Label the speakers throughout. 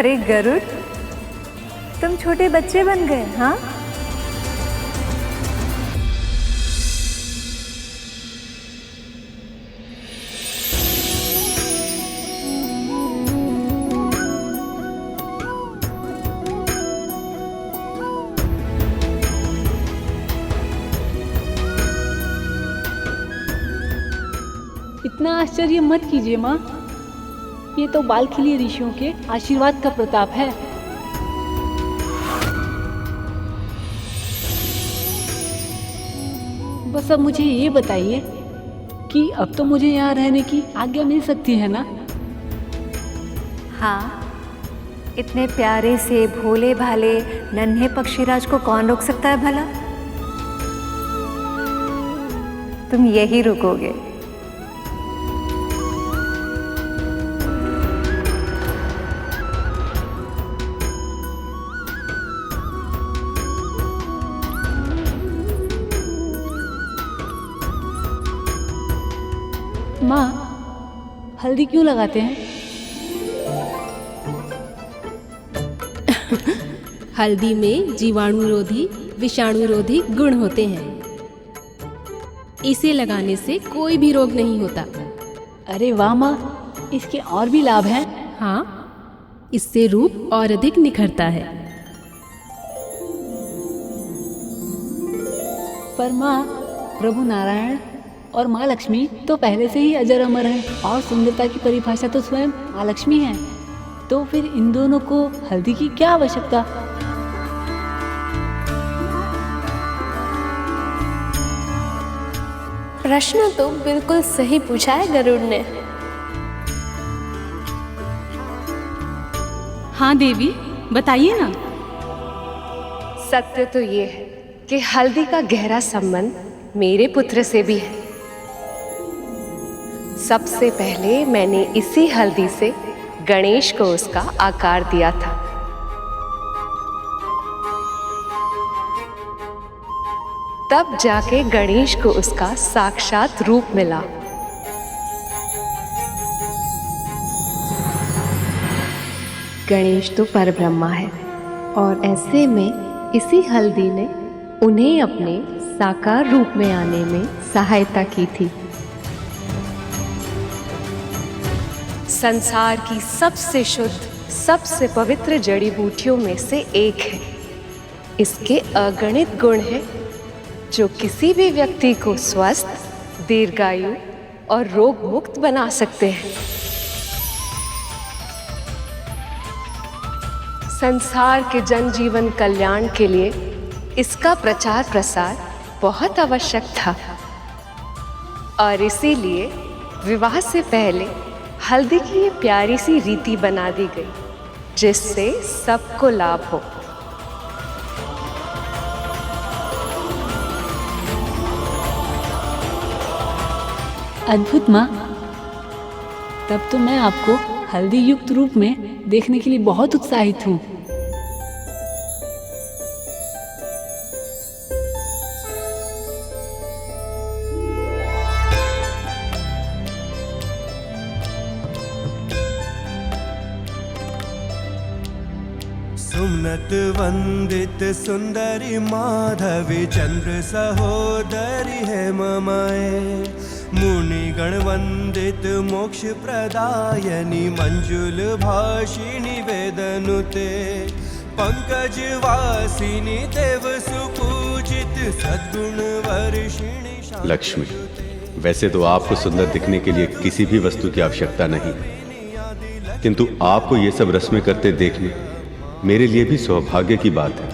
Speaker 1: अरे गरुड़, तुम छोटे बच्चे बन गए, हाँ?
Speaker 2: इतना आश्चर्य मत कीजिए माँ, ये तो बाल खिले ऋषियों के आशीर्वाद का प्रताप है। बस अब मुझे ये बताइए कि अब तो मुझे यहाँ रहने की आज्ञा मिल सकती है ना?
Speaker 1: हाँ, इतने प्यारे से भोले भाले नन्हे पक्षीराज को कौन रोक सकता है भला? तुम यही रुकोगे।
Speaker 2: माँ, हल्दी क्यों लगाते हैं?
Speaker 3: हल्दी में जीवाणुरोधी विषाणुरोधी गुण होते हैं। इसे लगाने से कोई भी रोग नहीं होता।
Speaker 2: अरे वाह माँ, इसके और भी लाभ हैं?
Speaker 3: हाँ, इससे रूप और अधिक निखरता है।
Speaker 2: पर माँ, प्रभु नारायण और माँ लक्ष्मी तो पहले से ही अजर अमर हैं और सुंदरता की परिभाषा तो स्वयं माँ लक्ष्मी है। तो फिर इन दोनों को हल्दी की क्या आवश्यकता?
Speaker 4: प्रश्न तो बिल्कुल सही पूछा है गरुड़ ने।
Speaker 5: हाँ देवी, बताइए ना।
Speaker 6: सत्य तो ये है कि हल्दी का गहरा संबंध मेरे पुत्र से भी है। सबसे पहले मैंने इसी हल्दी से गणेश को उसका आकार दिया था। तब जाके गणेश को उसका साक्षात रूप मिला। गणेश तो परब्रह्मा है और ऐसे में इसी हल्दी ने उन्हें अपने साकार रूप में आने में सहायता की थी। संसार की सबसे शुद्ध, सबसे पवित्र जड़ी बूटियों में से एक है। इसके अगणित गुण हैं जो किसी भी व्यक्ति को स्वस्थ, दीर्घायु और रोग मुक्त बना सकते हैं। संसार के जनजीवन कल्याण के लिए इसका प्रचार प्रसार बहुत आवश्यक था और इसीलिए विवाह से पहले हल्दी की ये प्यारी सी रीति बना दी गई जिससे सबको लाभ हो।
Speaker 2: अद्भुत माँ, तब तो मैं आपको हल्दी युक्त रूप में देखने के लिए बहुत उत्साहित हूँ।
Speaker 7: सुमनत वंदित सुंदरी माधवी चंद्र सहोदरी है ममाए, मुनिगण वंदित मोक्ष प्रदायनी मंजुल भाषिणी वेदनुते, पंकज वासिनी देव सुपूजित सद्गुण वर्षिणी।
Speaker 8: लक्ष्मी, वैसे तो आपको सुंदर दिखने के लिए किसी भी वस्तु की आवश्यकता नहीं, किंतु आपको ये सब रस्में करते देखने मेरे लिए भी सौभाग्य की बात है।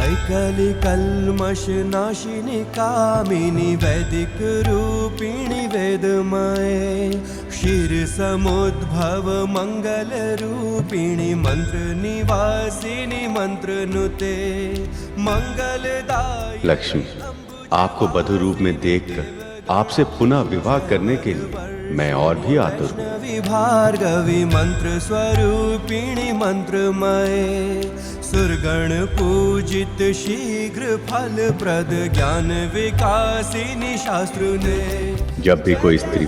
Speaker 7: ऐकली कल्मष नाशिनी कामिनी वैदिक रूपिणी वेदमाए, क्षीर समुद्भव मंगल रूपिणी मंत्र निवासिनी मंत्र नुते, मंगलदायी।
Speaker 8: लक्ष्मी, आपको बधु रूप में देखकर आपसे पुनः विवाह करने के लिए मैं और भी आतुर हूँ।
Speaker 7: भार्गवी मंत्र स्वरूपिणी मंत्रमय, सुरगण पूजित शीघ्र फल प्रद ज्ञान विकासिनी शास्त्र ने।
Speaker 8: जब भी कोई स्त्री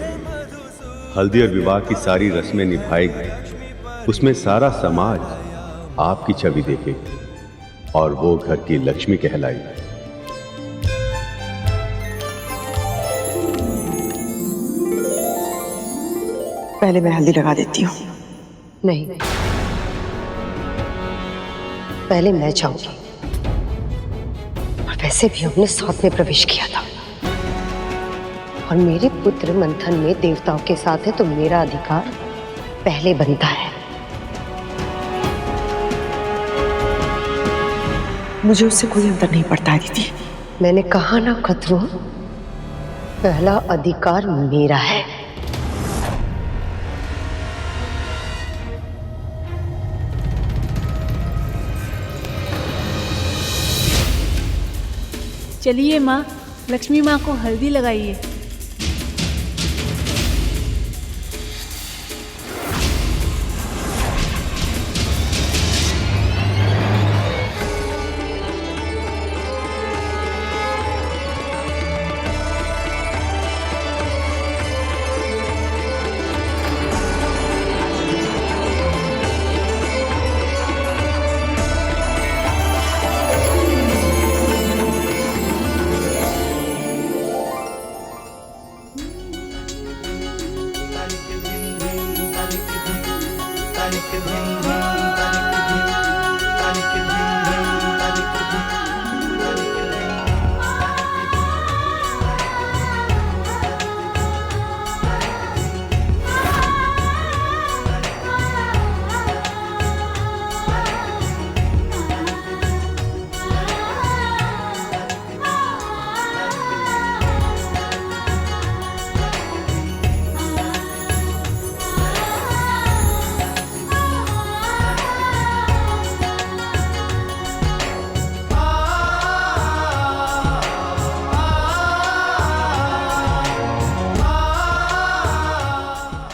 Speaker 8: हल्दी और विवाह की सारी रस्में निभाएगी, उसमें सारा समाज आपकी छवि देखेगी और वो घर की लक्ष्मी कहलाएगी।
Speaker 9: पहले मैं हल्दी लगा देती हूँ।
Speaker 6: नहीं, पहले मैं जाऊंगी। और वैसे भी हमने साथ में प्रवेश किया था और मेरे पुत्र मंथन में देवताओं के साथ है, तो मेरा अधिकार पहले बनता है।
Speaker 9: मुझे उससे कोई अंतर नहीं पड़ता है दीदी।
Speaker 6: मैंने कहा ना खतरो, पहला अधिकार मेरा है।
Speaker 2: चलिए माँ, लक्ष्मी माँ को हल्दी लगाइए।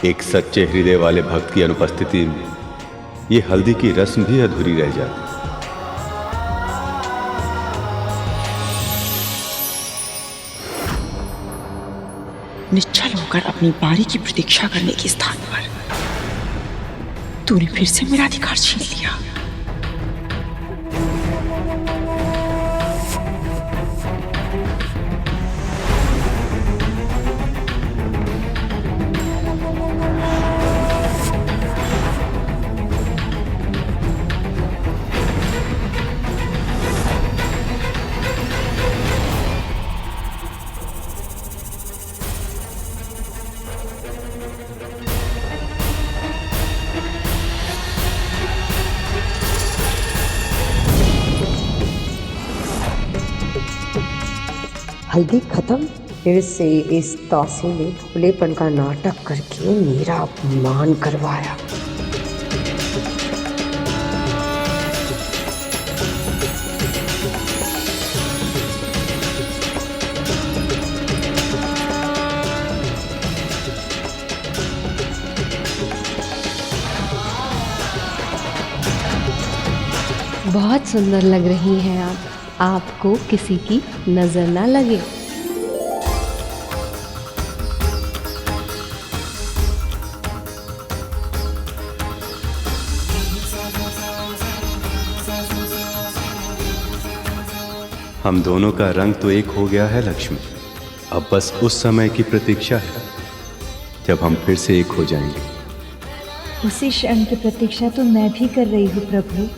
Speaker 8: एक सच्चे हृदय वाले भक्त की अनुपस्थिति में ये हल्दी की रस्म भी अधूरी रह जाती।
Speaker 9: निश्चल होकर अपनी बारी की प्रतीक्षा करने के स्थान पर तूने फिर से मेरा अधिकार छीन लिया।
Speaker 6: हल्दी खत्म। फिर से इस तासी ने भोलेपन का नाटक करके मेरा अपमान करवाया।
Speaker 3: बहुत सुंदर लग रही हैं आप। आपको किसी की नजर ना लगे।
Speaker 8: हम दोनों का रंग तो एक हो गया है लक्ष्मी। अब बस उस समय की प्रतीक्षा है जब हम फिर से एक हो जाएंगे।
Speaker 1: उसी क्षण की प्रतीक्षा तो मैं भी कर रही हूँ प्रभु।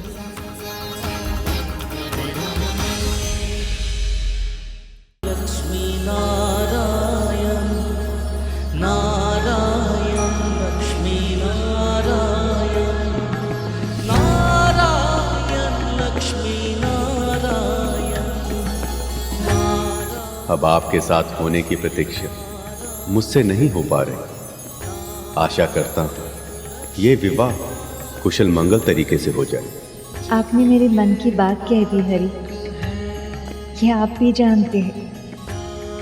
Speaker 8: अब आपके साथ होने की प्रतीक्षा मुझसे नहीं हो पा रही। आशा करता हूँ ये विवाह कुशल मंगल तरीके से हो जाए।
Speaker 1: आपने मेरे मन की बात कह दी हरि। ये आप भी जानते हैं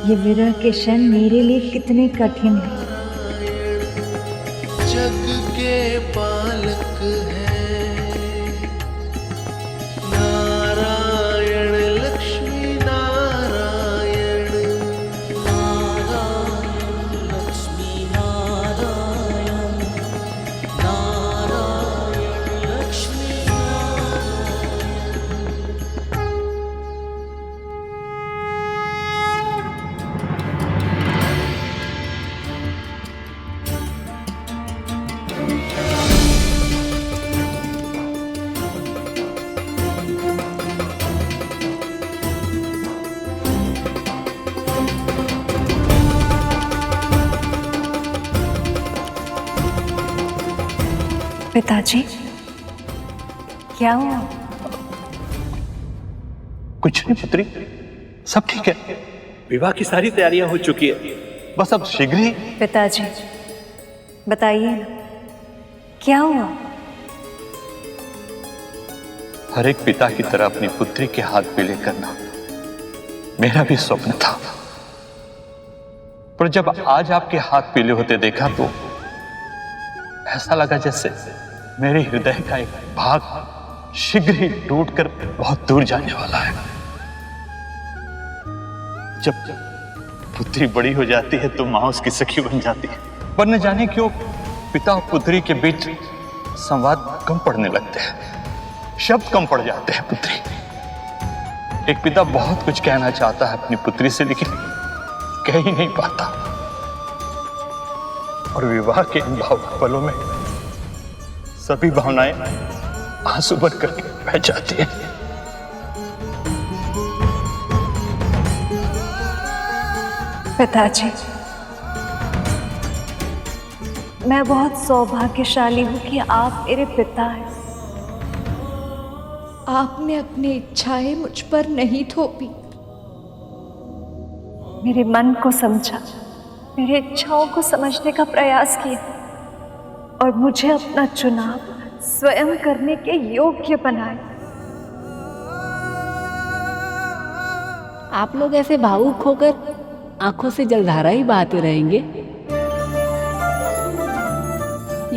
Speaker 1: ये विरह के क्षण मेरे लिए कितने कठिन हैं।
Speaker 10: जग के पालक है
Speaker 1: पिताजी, क्या हुआ?
Speaker 10: कुछ नहीं पुत्री, सब ठीक है। विवाह की सारी तैयारियां हो चुकी है, बस अब शीघ्र ही।
Speaker 1: पिताजी बताइए ना, क्या हुआ?
Speaker 10: हर एक पिता की तरह अपनी पुत्री के हाथ पीले करना मेरा भी स्वप्न था, पर जब आज आपके हाथ पीले होते देखा तो ऐसा लगा जैसे मेरे हृदय का एक भाग शीघ्र ही टूटकर बहुत दूर जाने वाला है। जब पुत्री बड़ी हो जाती है तो मां उसकी सखी बन जाती है, पर न जाने क्यों पिता और पुत्री के बीच संवाद कम पड़ने लगते हैं, शब्द कम पड़ जाते हैं। पुत्री, एक पिता बहुत कुछ कहना चाहता है अपनी पुत्री से, लेकिन कह ही नहीं पाता, और विवाह के इन भावुक पलों में सभी भावनाएं आंसू भर करके बह जाती हैं।
Speaker 1: पिताजी, मैं बहुत सौभाग्यशाली हूं कि आप मेरे पिता हैं। आपने अपनी इच्छाएं मुझ पर नहीं थोपी, मेरे मन को समझा, मेरी इच्छाओं को समझने का प्रयास किया और मुझे अपना चुनाव स्वयं करने के योग्य बनाए।
Speaker 2: आप लोग ऐसे भावुक होकर आंखों से जलधारा ही बहाते रहेंगे,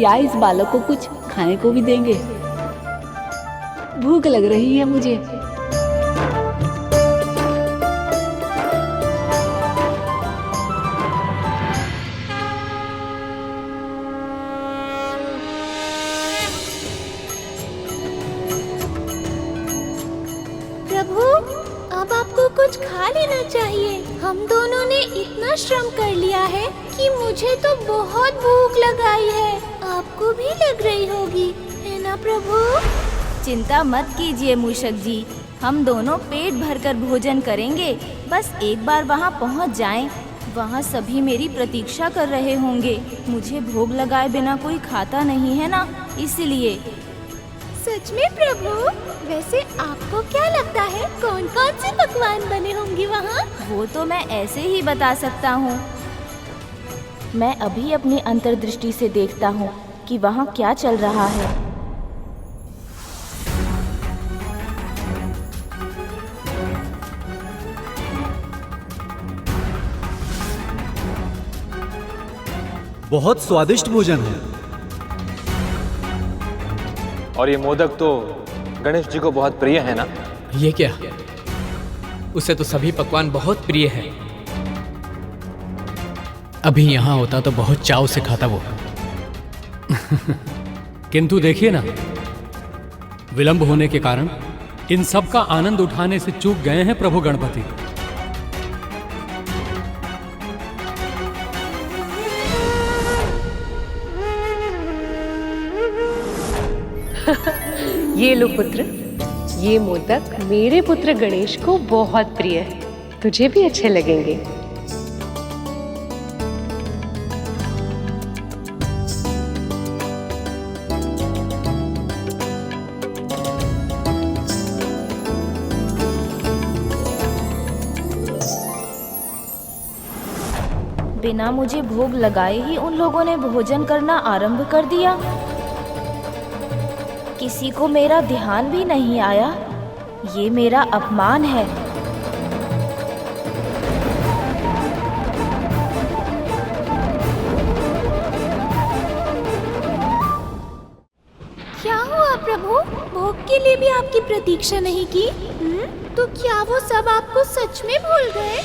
Speaker 2: या इस बालक को कुछ खाने को भी देंगे? भूख लग रही है मुझे।
Speaker 11: प्रभु, अब आपको कुछ खा लेना चाहिए। हम दोनों ने इतना श्रम कर लिया है कि मुझे तो बहुत भूख लगाई है। आपको भी लग रही होगी, है ना प्रभु?
Speaker 12: चिंता मत कीजिए मूषक जी, हम दोनों पेट भरकर भोजन करेंगे। बस एक बार वहाँ पहुँच जाएं, वहाँ सभी मेरी प्रतीक्षा कर रहे होंगे। मुझे भोग लगाए बिना कोई खाता नहीं है ना, इसलिए।
Speaker 11: सच में प्रभु? वैसे आपको क्या लगता है कौन कौन से पकवान बने होंगे वहाँ?
Speaker 12: वो तो मैं ऐसे ही बता सकता हूँ। मैं अभी अपनी अंतर्दृष्टि से देखता हूँ कि वहाँ क्या चल रहा है।
Speaker 13: बहुत स्वादिष्ट भोजन है।
Speaker 14: और ये मोदक तो गणेश जी को बहुत प्रिय है ना?
Speaker 15: ये क्या, उसे तो सभी पकवान बहुत प्रिय है। अभी यहाँ होता तो बहुत चाव से खाता वो। किंतु देखिए ना, विलंब होने के कारण इन सब का आनंद उठाने से चूक गए हैं प्रभु गणपति।
Speaker 6: ये लो पुत्र, ये मोदक मेरे पुत्र गणेश को बहुत प्रिय है, तुझे भी अच्छे लगेंगे।
Speaker 12: बिना मुझे भोग लगाए ही उन लोगों ने भोजन करना आरंभ कर दिया। किसी को मेरा ध्यान भी नहीं आया। ये मेरा अपमान है।
Speaker 11: क्या हुआ प्रभु? भोग के लिए भी आपकी प्रतीक्षा नहीं की? तो क्या वो सब आपको सच में भूल गए?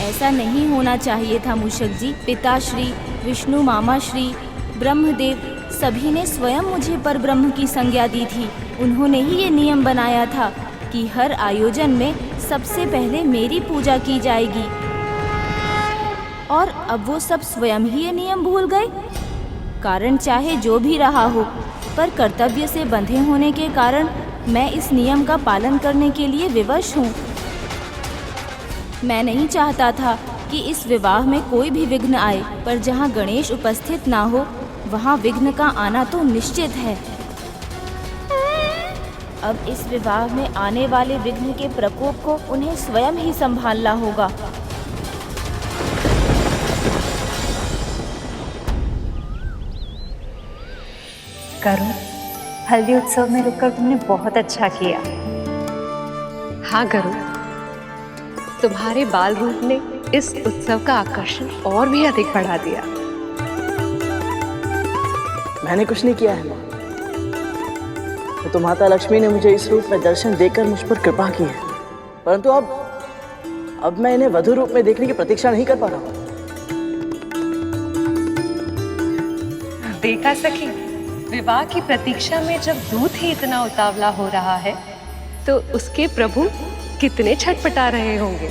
Speaker 12: ऐसा नहीं होना चाहिए था मूषक जी। पिताश्री, विष्णु मामा श्री, ब्रह्मदेव सभी ने स्वयं मुझे परब्रह्म की संज्ञा दी थी। उन्होंने ही ये नियम बनाया था कि हर आयोजन में सबसे पहले मेरी पूजा की जाएगी, और अब वो सब स्वयं ही ये नियम भूल गए। कारण चाहे जो भी रहा हो, पर कर्तव्य से बंधे होने के कारण मैं इस नियम का पालन करने के लिए विवश हूँ। मैं नहीं चाहता था कि इस विवाह में कोई भी विघ्न आए, पर जहाँ गणेश उपस्थित ना हो वहाँ विघ्न का आना तो निश्चित है। अब इस विवाह में आने वाले विघ्न के प्रकोप को उन्हें स्वयं ही संभालना होगा।
Speaker 1: करुण, हल्दी उत्सव में रुककर तुमने बहुत अच्छा किया।
Speaker 6: हाँ गरुड़, तुम्हारे बाल रूप ने इस उत्सव का आकर्षण और भी अधिक बढ़ा दिया।
Speaker 16: मैंने कुछ नहीं किया है माँ, तो माता लक्ष्मी ने मुझे इस रूप में दर्शन देकर मुझ पर कृपा की है, परंतु अब मैं इन्हें वधु रूप में देखने की प्रतीक्षा नहीं कर पा रहा हूँ।
Speaker 6: देखा सखी, विवाह की प्रतीक्षा में जब दूत ही इतना उतावला हो रहा है तो उसके प्रभु कितने छटपटा रहे होंगे।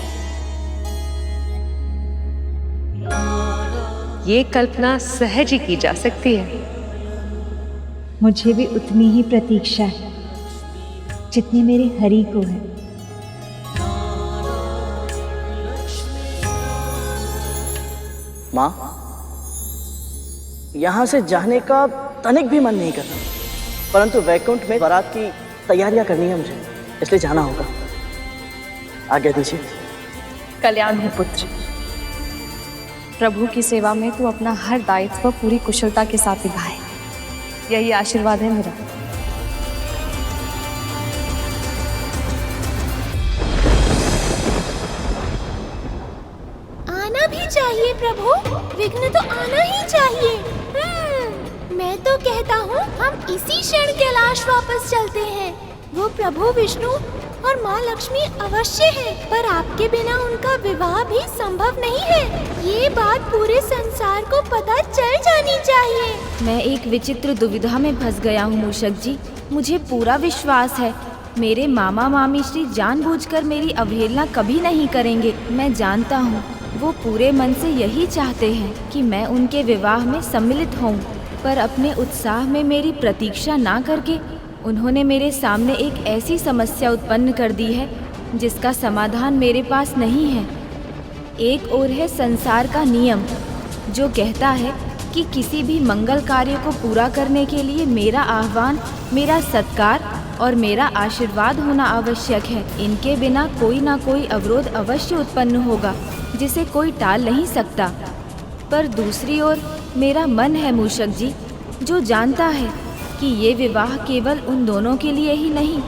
Speaker 6: ये कल्पना सहज ही की जा सकती है।
Speaker 1: मुझे भी उतनी ही प्रतीक्षा है जितनी मेरे हरि को है।
Speaker 16: माँ, यहाँ से जाने का तनिक भी मन नहीं कर रहा, परंतु वैकुंठ में बारात की तैयारियां करनी है मुझे, इसलिए जाना होगा। आज्ञा दीजिए।
Speaker 17: कल्याण हो पुत्र। प्रभु की सेवा में तू अपना हर दायित्व पूरी कुशलता के साथ निभाए, यही आशीर्वाद है मेरा।
Speaker 11: आना भी चाहिए प्रभु, विघ्न तो आना ही चाहिए। मैं तो कहता हूँ हम इसी क्षण कैलाश वापस चलते हैं। वो प्रभु विष्णु और माँ लक्ष्मी अवश्य है, पर आपके बिना उनका विवाह भी संभव नहीं है। ये बात पूरे संसार को पता चल जानी चाहिए।
Speaker 12: मैं एक विचित्र दुविधा में फंस गया हूँ मूषक जी। मुझे पूरा विश्वास है मेरे मामा मामी श्री जानबूझकर मेरी अवहेलना कभी नहीं करेंगे। मैं जानता हूँ वो पूरे मन से यही चाहते हैं कि मैं उनके विवाह में सम्मिलित होऊं, पर अपने उत्साह में मेरी प्रतीक्षा ना करके उन्होंने मेरे सामने एक ऐसी समस्या उत्पन्न कर दी है जिसका समाधान मेरे पास नहीं है। एक ओर है संसार का नियम जो कहता है कि किसी भी मंगल कार्य को पूरा करने के लिए मेरा आह्वान, मेरा सत्कार और मेरा आशीर्वाद होना आवश्यक है। इनके बिना कोई ना कोई अवरोध अवश्य उत्पन्न होगा जिसे कोई टाल नहीं सकता। पर दूसरी ओर मेरा मन है मूषक जी, जो जानता है कि ये विवाह केवल उन दोनों के लिए ही नहीं,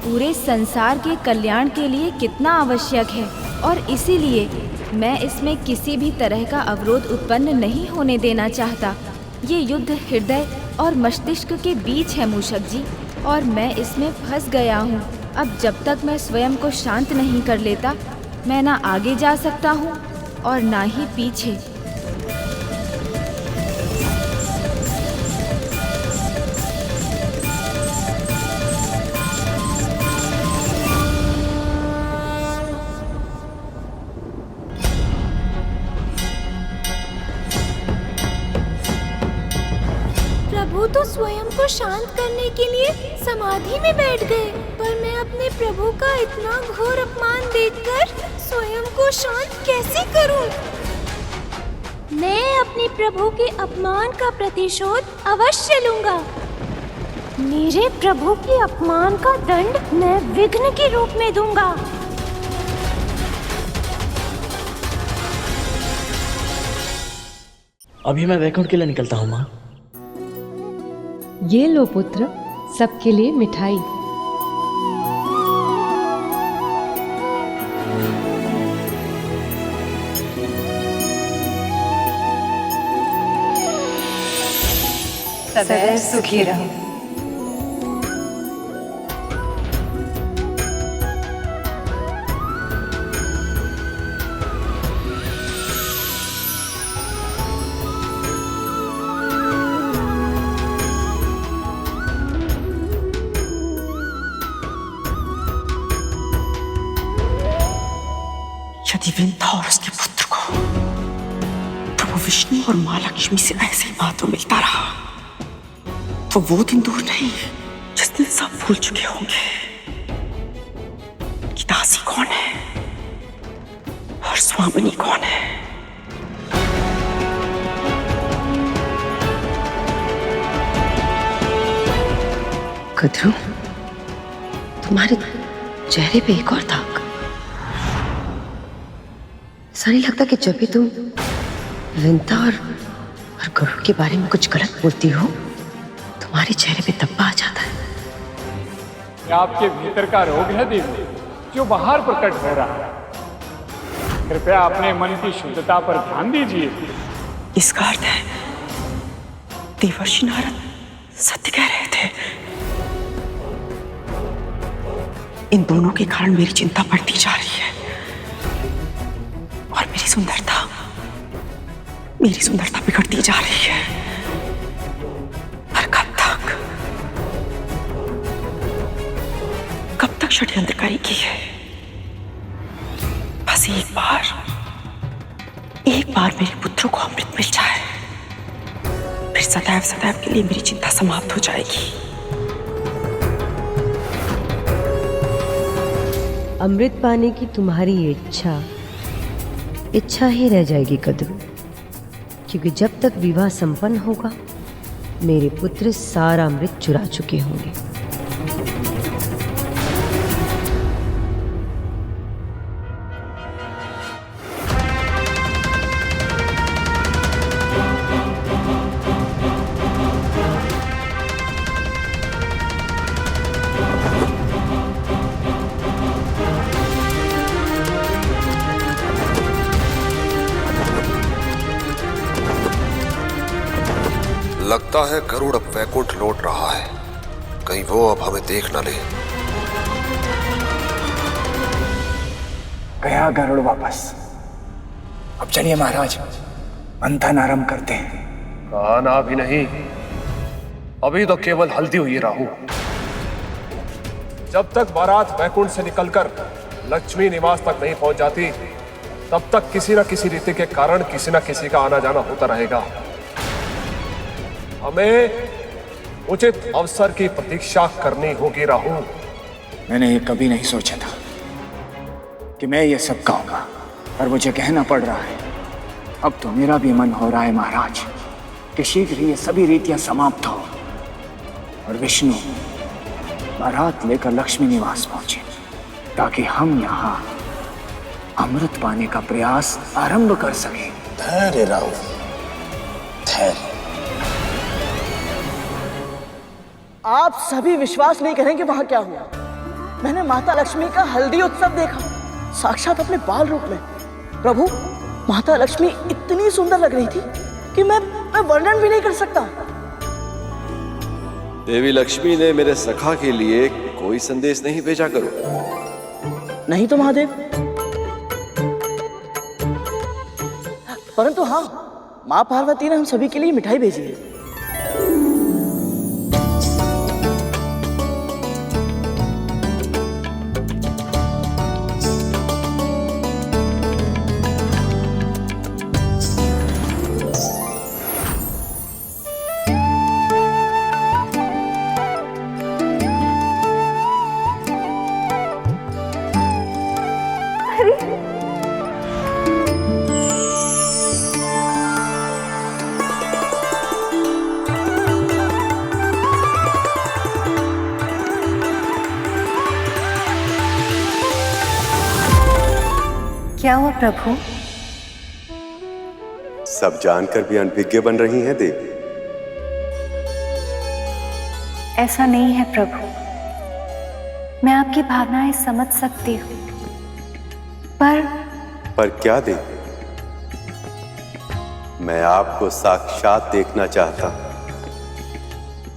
Speaker 12: पूरे संसार के कल्याण के लिए कितना आवश्यक है, और इसीलिए मैं इसमें किसी भी तरह का अवरोध उत्पन्न नहीं होने देना चाहता। ये युद्ध हृदय और मस्तिष्क के बीच है मूषक जी, और मैं इसमें फंस गया हूँ। अब जब तक मैं स्वयं को शांत नहीं कर लेता, मैं ना आगे जा सकता हूँ और ना ही पीछे।
Speaker 11: प्रभु तो स्वयं को शांत करने के लिए समाधि में बैठ गए, पर मैं अपने प्रभु का इतना घोर अपमान देखकर स्वयं को शांत कैसे करूं? मैं अपने प्रभु के अपमान का प्रतिशोध अवश्य लूंगा। मेरे प्रभु के अपमान का दंड मैं विघ्न के रूप में दूंगा।
Speaker 16: अभी मैं वैकुंठ के लिए निकलता हूँ माँ।
Speaker 18: ये लो पुत्र, सबके लिए मिठाई।
Speaker 6: सदैव सुखी रहो।
Speaker 9: यदि विंध्या और उसके पुत्र को प्रभु विष्णु और माँ लक्ष्मी से ऐसे ही महत्व मिलता रहा तो वो दिन दूर नहीं जिस दिन सब भूल चुके होंगे कि दासी कौन है और स्वामिनी कौन है। कद्रू, तुम्हारे चेहरे पे एक और दाग। ऐसा नहीं लगता कि जब भी तुम विंता और गरुड़ के बारे में कुछ गलत बोलती हो, तुम्हारे चेहरे पे धब्बा आ जाता है?
Speaker 19: ये आपके भीतर का रोग है देवी, जो बाहर प्रकट हो रहा है। कृपया अपने मन की शुद्धता पर ध्यान दीजिए।
Speaker 9: इसका अर्थ है देवर्षि नारद सत्य कह रहे थे। इन दोनों के कारण मेरी चिंता बढ़ती जा रही है और मेरी सुंदरता बिगड़ती जा रही है। पर कब तक षड्यंत्र करेगी है? बस एक बार मेरे पुत्रों को अमृत मिल जाए, फिर सदैव के लिए मेरी चिंता समाप्त हो जाएगी।
Speaker 20: अमृत पाने की तुम्हारी इच्छा ही रह जाएगी कद्रू, क्योंकि जब तक विवाह संपन्न होगा मेरे पुत्र सारा अमृत चुरा चुके होंगे।
Speaker 21: लगता है गरुड़ अब वैकुंठ लौट रहा है, कहीं वो अब हमें देख न ले।
Speaker 19: गया गरुड़ वापस। अब चलिए महाराज, मंथन आरंभ करते हैं।
Speaker 21: खाना भी नहीं, अभी तो केवल हल्दी हुई राहु।
Speaker 14: जब तक बारात वैकुंठ से निकलकर लक्ष्मी निवास तक नहीं पहुंच जाती, तब तक किसी न किसी रीति के कारण किसी न किसी का आना जाना होता रहेगा। हमें उचित अवसर की प्रतीक्षा करनी होगी राहु।
Speaker 19: मैंने ये कभी नहीं सोचा था कि मैं ये सब कहूंगा, पर मुझे कहना पड़ रहा है। अब तो मेरा भी मन हो रहा है महाराज कि शीघ्र ही ये सभी रीतियां समाप्त हो और विष्णु बारात लेकर लक्ष्मी निवास पहुंचे, ताकि हम यहाँ अमृत पाने का प्रयास आरंभ कर सकें।
Speaker 22: धैर्य राहु, धैर्य।
Speaker 16: आप सभी विश्वास नहीं करेंगे वहां क्या हुआ। मैंने माता लक्ष्मी का हल्दी उत्सव देखा, साक्षात अपने बाल रूप में। प्रभु, माता लक्ष्मी इतनी सुंदर लग रही थी कि मैं वर्णन भी नहीं कर सकता।
Speaker 23: देवी लक्ष्मी ने मेरे सखा के लिए कोई संदेश नहीं भेजा करो।
Speaker 16: नहीं तो महादेव, परंतु हाँ, माँ पार्वती ने हम सभी के लिए मिठाई भेजी है।
Speaker 1: क्या हुआ प्रभु?
Speaker 8: सब जानकर भी अनभिज्ञ बन रही हैं देवी।
Speaker 1: ऐसा नहीं है प्रभु, मैं आपकी भावनाएं समझ सकती हूँ, पर
Speaker 8: क्या देवी? मैं आपको साक्षात देखना चाहता हूं,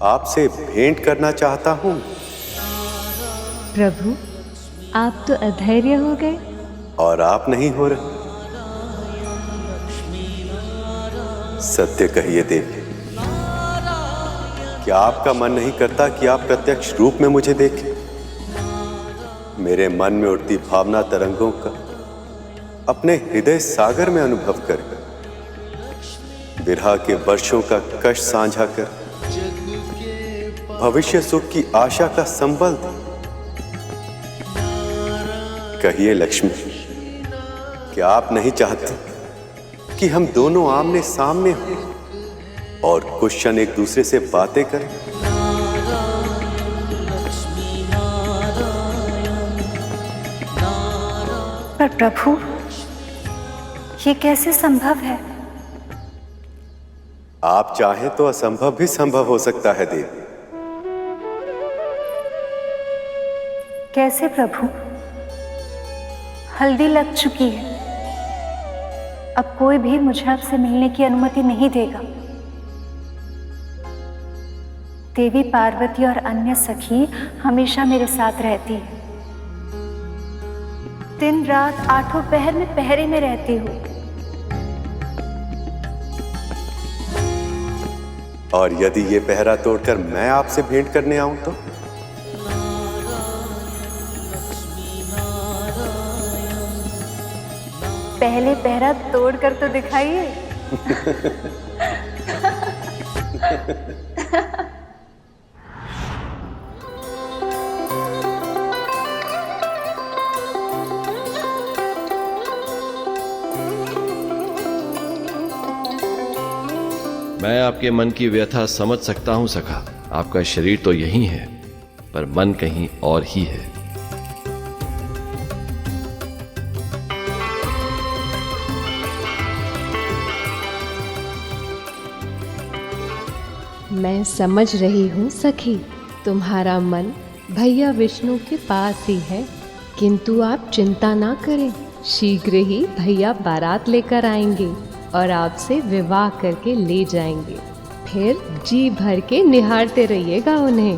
Speaker 8: आपसे भेंट करना चाहता हूं।
Speaker 1: प्रभु, आप तो अधैर्य हो गए।
Speaker 8: और आप नहीं हो रहे। सत्य कहिए देवी, क्या आपका मन नहीं करता कि आप प्रत्यक्ष रूप में मुझे देखें? मेरे मन में उठती भावना तरंगों का अपने हृदय सागर में अनुभव कर, विरह के वर्षों का कष्ट साझा कर, भविष्य सुख की आशा का संबल दे। कहिए लक्ष्मी, क्या आप नहीं चाहते कि हम दोनों आमने सामने हों और कुछ क्षण एक दूसरे से बातें करें?
Speaker 1: पर प्रभु, ये कैसे संभव है?
Speaker 8: आप चाहें तो असंभव भी संभव हो सकता है देवी।
Speaker 1: कैसे प्रभु? हल्दी लग चुकी है, अब कोई भी मुझे आपसे मिलने की अनुमति नहीं देगा। देवी पार्वती और अन्य सखी हमेशा मेरे साथ रहती है। दिन रात आठों पहर में पहरे में रहती हूँ।
Speaker 8: और यदि ये पहरा तोड़कर मैं आपसे भेंट करने आऊं तो?
Speaker 1: पहले पहरा तोड़ कर तो दिखाइए।
Speaker 23: मैं आपके मन की व्यथा समझ सकता हूं सखा। आपका शरीर तो यही है, पर मन कहीं और ही है।
Speaker 18: मैं समझ रही हूँ सखी, तुम्हारा मन भैया विष्णु के पास ही है, किंतु आप चिंता ना करें। शीघ्र ही भैया बारात लेकर आएंगे और आपसे विवाह करके ले जाएंगे। फिर जी भर के निहारते रहिएगा उन्हें।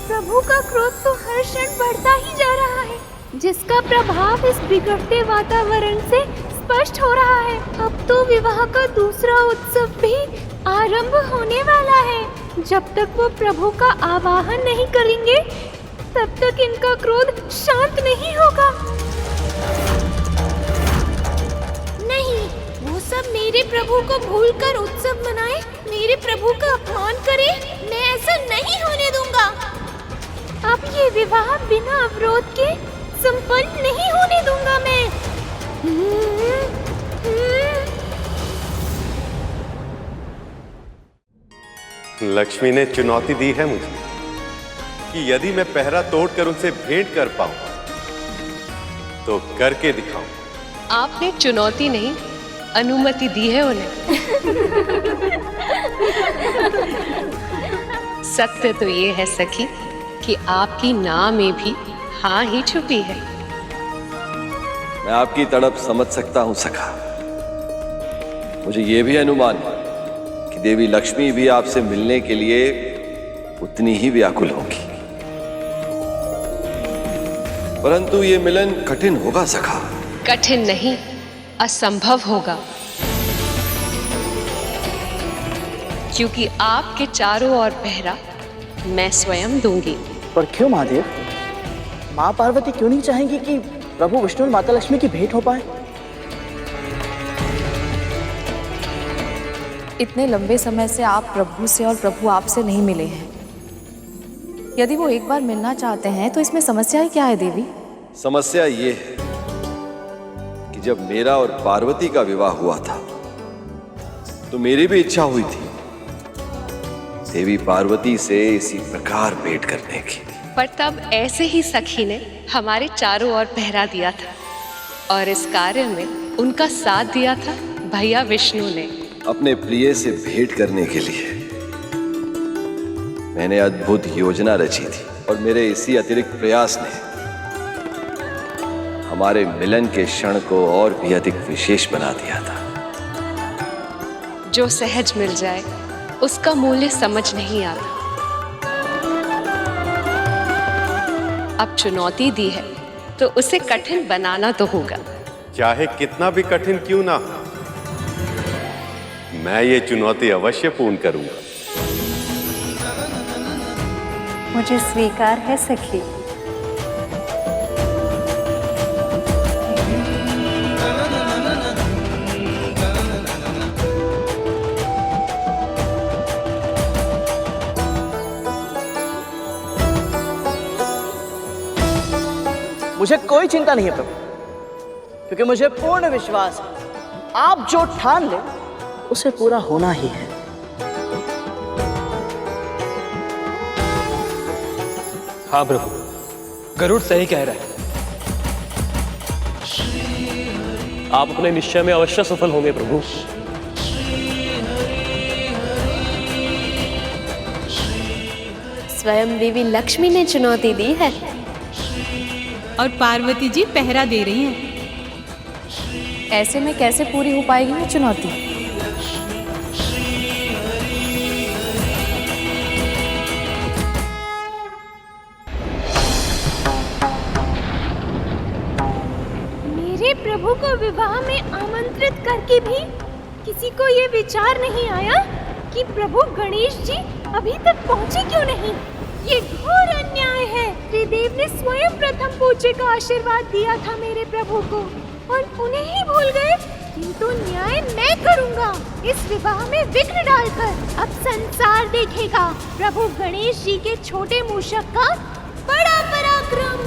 Speaker 11: प्रभु का क्रोध तो हर क्षण बढ़ता ही जा रहा है, जिसका प्रभाव इस बिगड़ते वातावरण से स्पष्ट हो रहा है। अब तो विवाह का दूसरा उत्सव भी आरंभ होने वाला है। जब तक वो प्रभु का आवाहन नहीं करेंगे, तब तक इनका क्रोध शांत नहीं होगा। नहीं, वो सब मेरे प्रभु को भूलकर उत्सव मनाए, मेरे प्रभु का अपमान करे, मैं ऐसा नहीं होने दूंगा। अब ये विवाह बिना अवरोध के संपन्न नहीं होने दूंगा मैं।
Speaker 8: लक्ष्मी ने चुनौती दी है मुझे कि यदि मैं पहरा तोड़कर उनसे भेंट कर पाऊं तो करके दिखाऊं।
Speaker 6: आपने चुनौती नहीं, अनुमति दी है उन्हें। सत्य तो ये है सखी कि आपकी ना में भी हाँ ही छुपी है।
Speaker 23: मैं आपकी तड़प समझ सकता हूं सखा। मुझे यह भी अनुमान है कि देवी लक्ष्मी भी आपसे मिलने के लिए उतनी ही व्याकुल होगी, परंतु ये मिलन कठिन होगा सखा।
Speaker 6: कठिन नहीं, असंभव होगा, क्योंकि आपके चारों ओर पहरा मैं स्वयं दूंगी।
Speaker 16: पर क्यों महादेव? माँ पार्वती क्यों नहीं चाहेंगी कि प्रभु विष्णु और माता लक्ष्मी की भेंट हो पाए?
Speaker 17: इतने लंबे समय से आप प्रभु से और प्रभु आपसे नहीं मिले हैं। यदि वो एक बार मिलना चाहते हैं तो इसमें समस्या ही क्या है देवी?
Speaker 23: समस्या ये है कि जब मेरा और पार्वती का विवाह हुआ था तो मेरी भी इच्छा हुई थी देवी पार्वती से इसी प्रकार भेंट करने की,
Speaker 6: पर तब ऐसे ही सखी ने हमारे चारों ओर पहरा दिया था और इस कार्य में उनका साथ दिया था भैया विष्णु ने।
Speaker 23: अपने प्रिय से भेंट करने के लिए मैंने अद्भुत योजना रची थी और मेरे इसी अतिरिक्त प्रयास ने हमारे मिलन के क्षण को और भी अधिक विशेष बना दिया था।
Speaker 6: जो सहज मिल जाए उसका मूल्य समझ नहीं आता। अब चुनौती दी है तो उसे कठिन बनाना तो होगा।
Speaker 8: चाहे कितना भी कठिन क्यों ना हो, मैं ये चुनौती अवश्य पूर्ण करूंगा।
Speaker 1: मुझे स्वीकार है सखी।
Speaker 16: मुझे कोई चिंता नहीं है प्रभु, क्योंकि मुझे पूर्ण विश्वास है आप जो ठान ले उसे पूरा होना ही है।
Speaker 4: हाँ प्रभु, गरुड़ सही कह रहा है। आप अपने निश्चय में अवश्य सफल होंगे प्रभु।
Speaker 6: स्वयं देवी लक्ष्मी ने चुनौती दी है
Speaker 3: और पार्वती जी पहरा दे रही हैं।
Speaker 17: ऐसे में कैसे पूरी हो पाएगी ये चुनौती?
Speaker 11: मेरे प्रभु को विवाह में आमंत्रित करके भी किसी को ये विचार नहीं आया कि प्रभु गणेश जी अभी तक पहुंचे क्यों नहीं। ये घोर अन्याय है। त्रिदेव ने स्वयं प्रथम पूज्य का आशीर्वाद दिया था मेरे प्रभु को और उन्हें ही भूल गए। किंतु न्याय मैं करूंगा, इस विवाह में विघ्न डालकर। अब संसार देखेगा प्रभु गणेश जी के छोटे मूषक का बड़ा पराक्रम।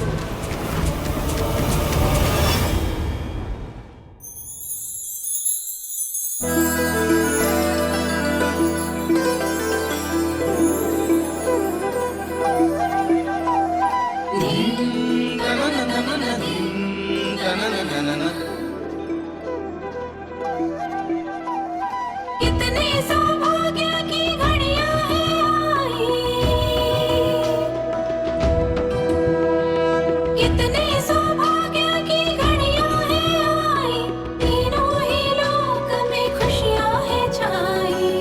Speaker 11: कितने सौभाग्य की घड़ियां हैं आई, कितने सौभाग्य की घड़ियां हैं आई, तीनों ही लोक में खुशियां हैं छाई।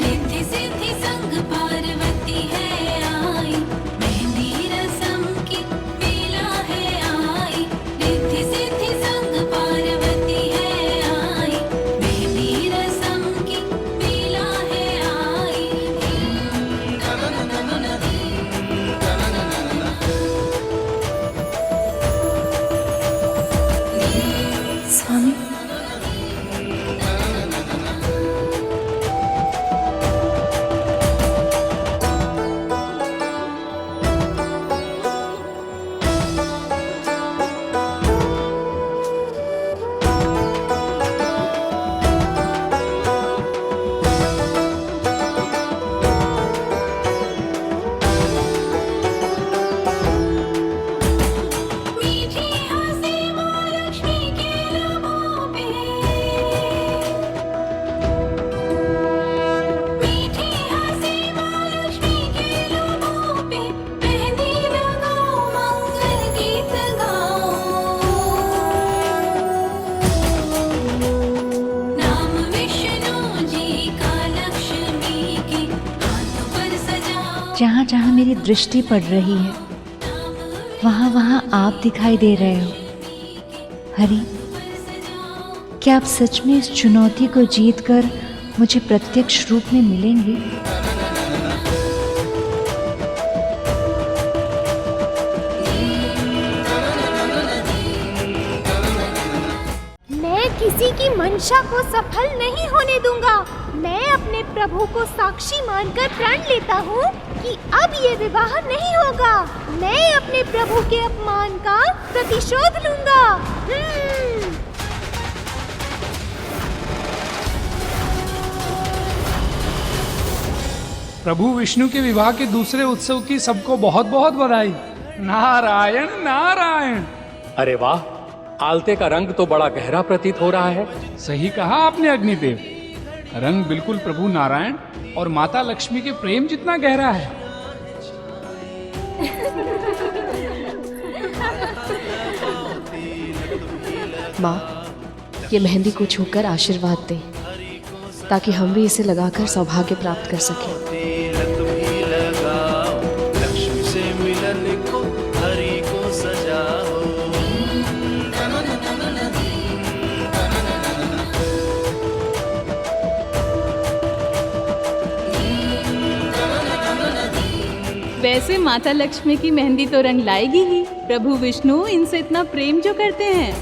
Speaker 11: रिद्धि सिद्धि संग पार्वती है आई, मेहंदी रसम की बेला है आई। रिद्धि सिद्धि संग पार्वती है आई, मेहंदी रसम की बेला है आई।
Speaker 17: स्वामी,
Speaker 11: मीठी हंसी माँ लक्ष्मी के लबों पे, मीठी हंसी माँ लक्ष्मी के लबों पे, मेहंदी लगाओ मंगल गीत गाओ। नाम विष्णु जी का लक्ष्मी के हाथों पर सजाओ।
Speaker 1: जहाँ जहाँ मेरी दृष्टि पड़ रही है वहाँ वहाँ आप दिखाई दे रहे हो। हरि, क्या आप सच में इस चुनौती को जीतकर मुझे प्रत्यक्ष रूप में मिलेंगे?
Speaker 11: मैं किसी की मंशा को सफल नहीं होने दूंगा। मैं अपने प्रभु को साक्षी मानकर प्रण लेता हूँ कि अब ये विवाह नहीं होगा। मैं अपने प्रभु के अपमान का प्रतिशोध लूंगा।
Speaker 5: प्रभु विष्णु के विवाह के दूसरे उत्सव की सबको बहुत बहुत बधाई। नारायण नारायण।
Speaker 15: अरे वाह, आलते का रंग तो बड़ा गहरा प्रतीत हो रहा है।
Speaker 5: सही कहा आपने अग्निदेव, रंग बिल्कुल प्रभु नारायण और माता लक्ष्मी के प्रेम जितना गहरा है।
Speaker 17: माँ, ये मेहंदी को छूकर आशीर्वाद दें ताकि हम भी इसे लगाकर सौभाग्य प्राप्त कर सकें।
Speaker 7: लक्ष्मी से मिलन को हरि को सजाओ।
Speaker 3: वैसे माता लक्ष्मी की मेहंदी तो रंग लाएगी ही। प्रभु विष्णु इनसे इतना प्रेम जो करते हैं।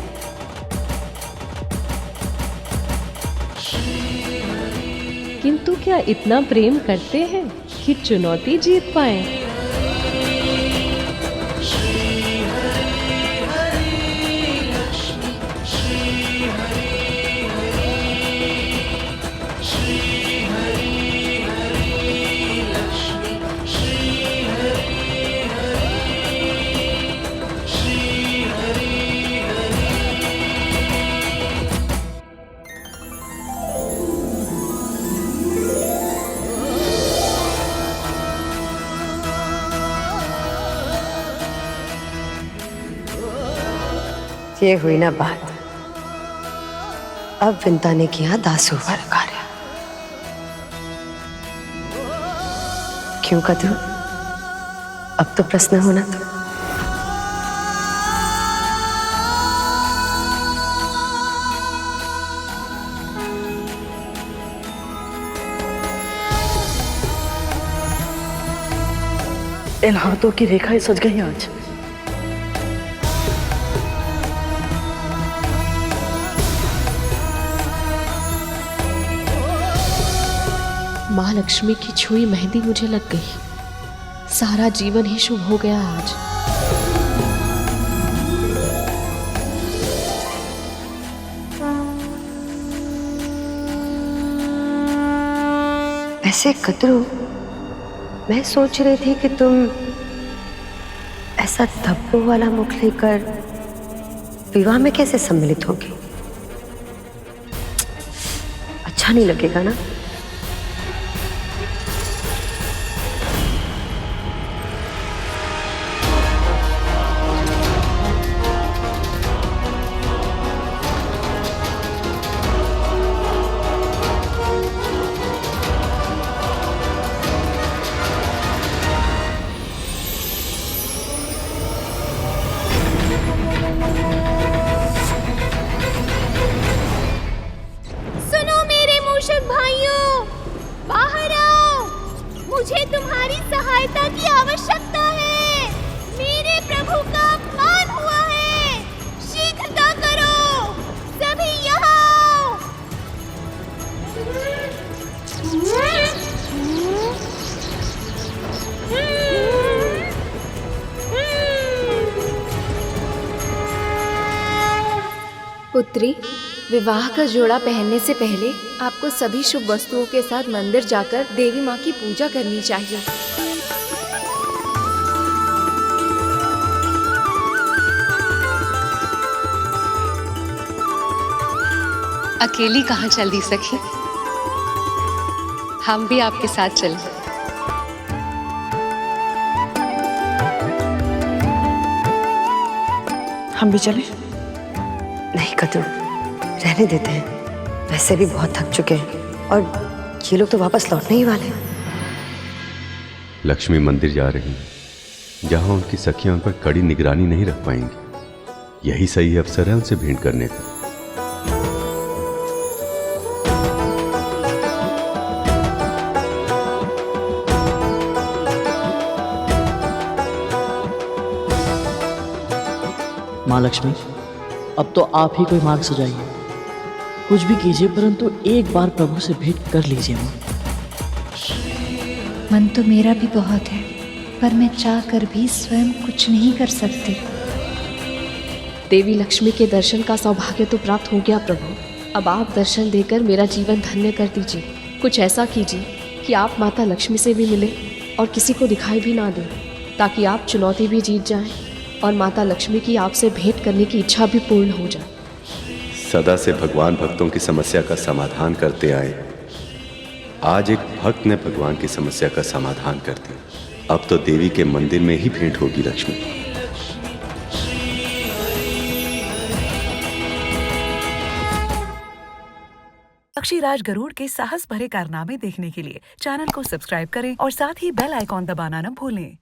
Speaker 18: किंतु क्या इतना प्रेम करते हैं कि चुनौती जीत पाए?
Speaker 9: ये हुई ना बात। अब विंता ने किया दासू वाला कार्य। क्यों कद्रू, अब तो प्रश्न होना तो।
Speaker 16: इन हाथों की रेखाएं सज गई आज।
Speaker 18: माँ लक्ष्मी की छुई मेहंदी मुझे लग गई। सारा जीवन ही शुभ हो गया आज।
Speaker 9: ऐसे कद्रू, मैं सोच रही थी कि तुम ऐसा धब्बों वाला मुख लेकर विवाह में कैसे सम्मिलित होगी। अच्छा नहीं लगेगा ना।
Speaker 11: सुनो मेरे मूषक भाइयों, बाहर आओ। मुझे तुम्हारी सहायता की आवश्यकता है। मेरे प्रभु का अपमान हुआ है। शीघ्रता करो, सभी यहाँ आओ।
Speaker 17: पुत्री, विवाह का जोड़ा पहनने से पहले आपको सभी शुभ वस्तुओं के साथ मंदिर जाकर देवी माँ की पूजा करनी चाहिए।
Speaker 6: अकेली कहाँ चल दी सखी, हम भी आपके साथ चलें।
Speaker 16: हम भी चलें?
Speaker 9: नहीं कद्रू, रहने देते हैं। वैसे भी बहुत थक चुके हैं और ये लोग तो वापस लौटने ही वाले हैं।
Speaker 8: लक्ष्मी मंदिर जा रही हैं, जहां उनकी सखियां उन पर कड़ी निगरानी नहीं रख पाएंगी। यही सही अवसर है उनसे भेंट करने का।
Speaker 16: माँ लक्ष्मी, अब तो आप ही कोई मार्ग सजाइए। कुछ भी कीजिए, परंतु एक बार प्रभु से भेंट कर लीजिए माँ।
Speaker 1: मन तो मेरा भी बहुत है, पर मैं चाह कर भी स्वयं कुछ नहीं कर सकती।
Speaker 18: देवी लक्ष्मी के दर्शन का सौभाग्य तो प्राप्त हो गया प्रभु। अब आप दर्शन देकर मेरा जीवन धन्य कर दीजिए। कुछ ऐसा कीजिए कि आप माता लक्ष्मी से भी मिले और किसी को दिखाई भी ना दें, ताकि आप चुनौती भी जीत जाएं और माता लक्ष्मी की आपसे भेंट करने की इच्छा भी पूर्ण हो जाए।
Speaker 8: सदा से भगवान भक्तों की समस्या का समाधान करते आए। आज एक भक्त ने भगवान की समस्या का समाधान कर दिया। अब तो देवी के मंदिर में ही भेंट होगी लक्ष्मी।
Speaker 2: पक्षीराज गरुड़ के साहस भरे कारनामे देखने के लिए चैनल को सब्सक्राइब करें और साथ ही बेल आइकॉन दबाना न भूलें।